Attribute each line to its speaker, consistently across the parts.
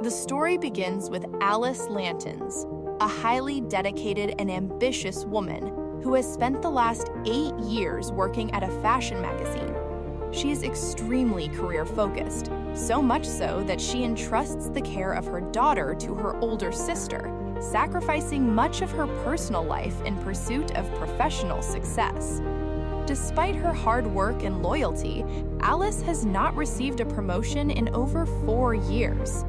Speaker 1: The story begins with Alice Lantons, a highly dedicated and ambitious woman who has spent the last 8 years working at a fashion magazine. She is extremely career-focused, so much so that she entrusts the care of her daughter to her older sister, sacrificing much of her personal life in pursuit of professional success. Despite her hard work and loyalty, Alice has not received a promotion in over 4 years.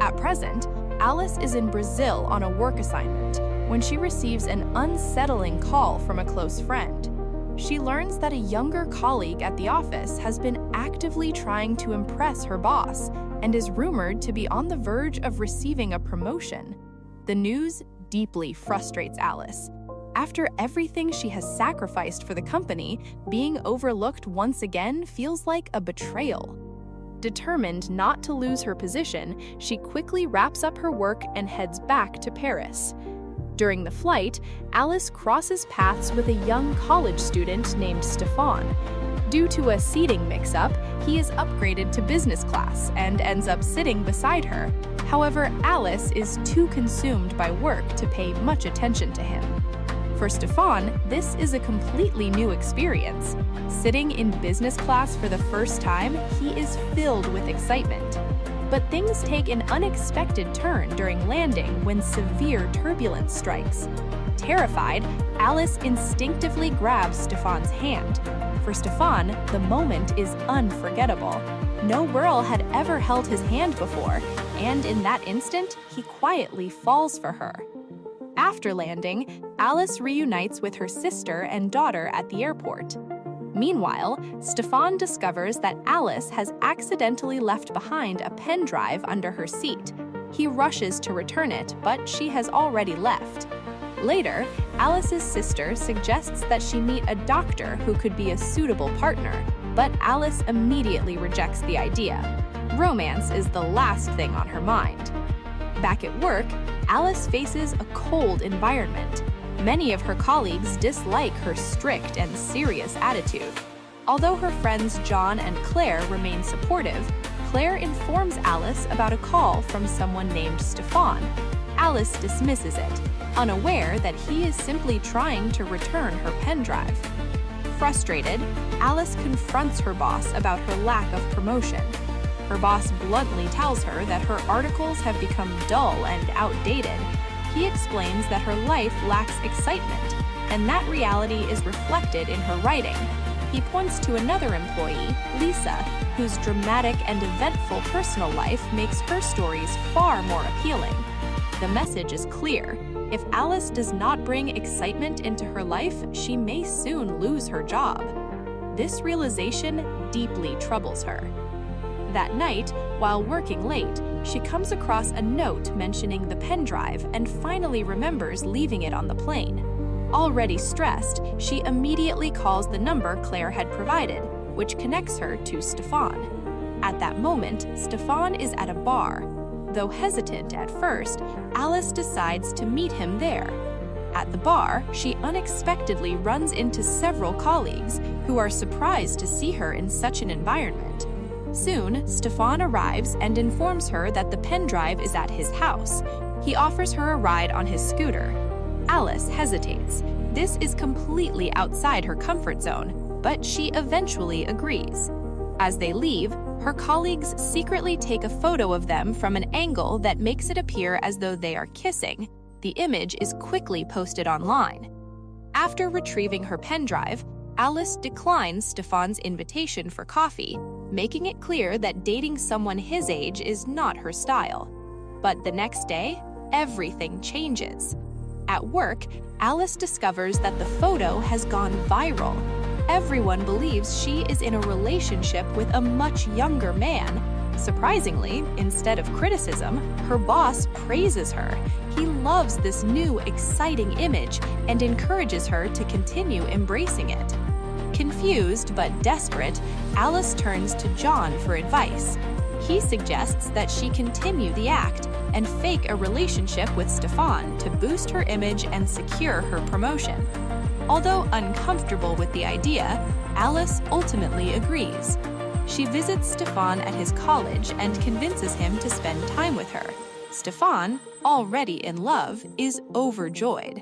Speaker 1: At present, Alice is in Brazil on a work assignment when she receives an unsettling call from a close friend. She learns that a younger colleague at the office has been actively trying to impress her boss and is rumored to be on the verge of receiving a promotion. The news deeply frustrates Alice. After everything she has sacrificed for the company, being overlooked once again feels like a betrayal. Determined not to lose her position, she quickly wraps up her work and heads back to Paris. During the flight, Alice crosses paths with a young college student named Stefan. Due to a seating mix-up, he is upgraded to business class and ends up sitting beside her. However, Alice is too consumed by work to pay much attention to him. For Stefan, this is a completely new experience. Sitting in business class for the first time, he is filled with excitement. But things take an unexpected turn during landing when severe turbulence strikes. Terrified, Alice instinctively grabs Stefan's hand. For Stefan, the moment is unforgettable. No girl had ever held his hand before, and in that instant, he quietly falls for her. After landing, Alice reunites with her sister and daughter at the airport. Meanwhile, Stefan discovers that Alice has accidentally left behind a pen drive under her seat. He rushes to return it, but she has already left. Later, Alice's sister suggests that she meet a doctor who could be a suitable partner, but Alice immediately rejects the idea. Romance is the last thing on her mind. Back at work, Alice faces a cold environment. Many of her colleagues dislike her strict and serious attitude. Although her friends John and Claire remain supportive, Claire informs Alice about a call from someone named Stefan. Alice dismisses it, unaware that he is simply trying to return her pen drive. Frustrated, Alice confronts her boss about her lack of promotion. Her boss bluntly tells her that her articles have become dull and outdated. He explains that her life lacks excitement, and that reality is reflected in her writing. He points to another employee, Lisa, whose dramatic and eventful personal life makes her stories far more appealing. The message is clear. If Alice does not bring excitement into her life, she may soon lose her job. This realization deeply troubles her. That night, while working late, she comes across a note mentioning the pen drive and finally remembers leaving it on the plane. Already stressed, she immediately calls the number Claire had provided, which connects her to Stefan. At that moment, Stefan is at a bar. Though hesitant at first, Alice decides to meet him there. At the bar, she unexpectedly runs into several colleagues who are surprised to see her in such an environment. Soon, Stefan arrives and informs her that the pen drive is at his house. He offers her a ride on his scooter. Alice hesitates. This is completely outside her comfort zone, but she eventually agrees. As they leave, her colleagues secretly take a photo of them from an angle that makes it appear as though they are kissing. The image is quickly posted online. After retrieving her pen drive, Alice declines Stefan's invitation for coffee, making it clear that dating someone his age is not her style. But the next day, everything changes. At work, Alice discovers that the photo has gone viral. Everyone believes she is in a relationship with a much younger man. Surprisingly, instead of criticism, her boss praises her. He loves this new, exciting image and encourages her to continue embracing it. Confused but desperate, Alice turns to John for advice. He suggests that she continue the act and fake a relationship with Stefan to boost her image and secure her promotion. Although uncomfortable with the idea, Alice ultimately agrees.
Speaker 2: She visits Stefan at his college and convinces him to spend time with her. Stefan, already in love, is overjoyed.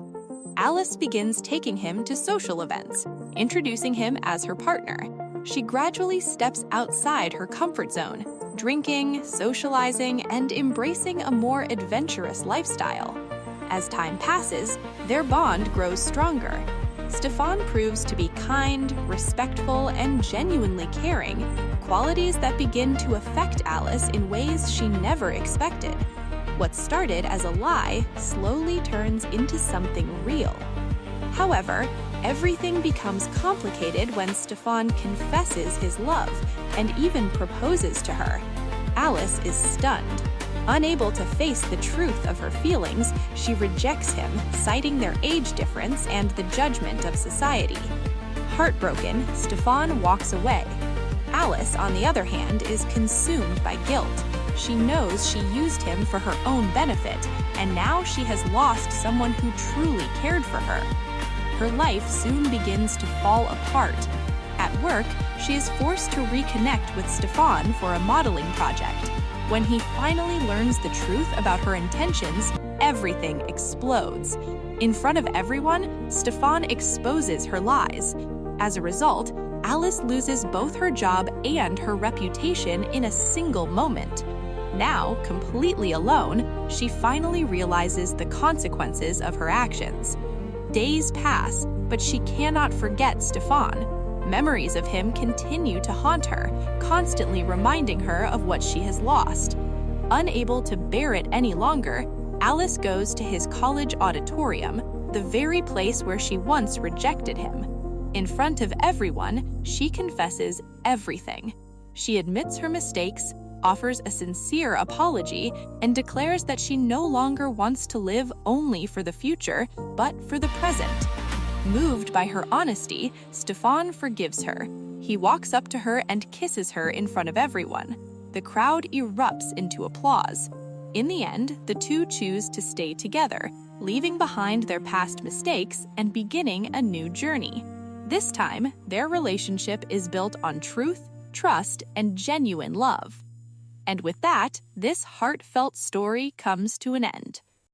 Speaker 2: Alice begins taking him to social events, introducing him as her partner. She gradually steps outside her comfort zone, drinking, socializing, and embracing a more adventurous lifestyle. As time passes, their bond grows stronger. Stefan proves to be kind, respectful, and genuinely caring, qualities that begin to affect Alice in ways she never expected. What started as a lie slowly turns into something real. However, everything becomes complicated when Stefan confesses his love and even proposes to her. Alice is stunned. Unable to face the truth of her feelings, she rejects him, citing their age difference and the judgment of society. Heartbroken, Stefan walks away. Alice, on the other hand, is consumed by guilt. She knows she used him for her own benefit, and now she has lost someone who truly cared for her. Her life soon begins to fall apart. At work, she is forced to reconnect with Stefan for a modeling project. When he finally learns the truth about her intentions, everything explodes. In front of everyone, Stefan exposes her lies. As a result, Alice loses both her job and her reputation in a single moment. Now, completely alone, she finally realizes the consequences of her actions. Days pass, but she cannot forget Stefan. Memories of him continue to haunt her, constantly reminding her of what she has lost. Unable to bear it any longer, Alice goes to his college auditorium, the very place where she once rejected him. In front of everyone, she confesses everything. She admits her mistakes, offers a sincere apology, and declares that she no longer wants to live only for the future, but for the present. Moved by her honesty, Stefan forgives her. He walks up to her and kisses her in front of everyone. The crowd erupts into applause. In the end, the two choose to stay together, leaving behind their past mistakes and beginning a new journey. This time, their relationship is built on truth, trust, and genuine love. And with that, this heartfelt story comes to an end.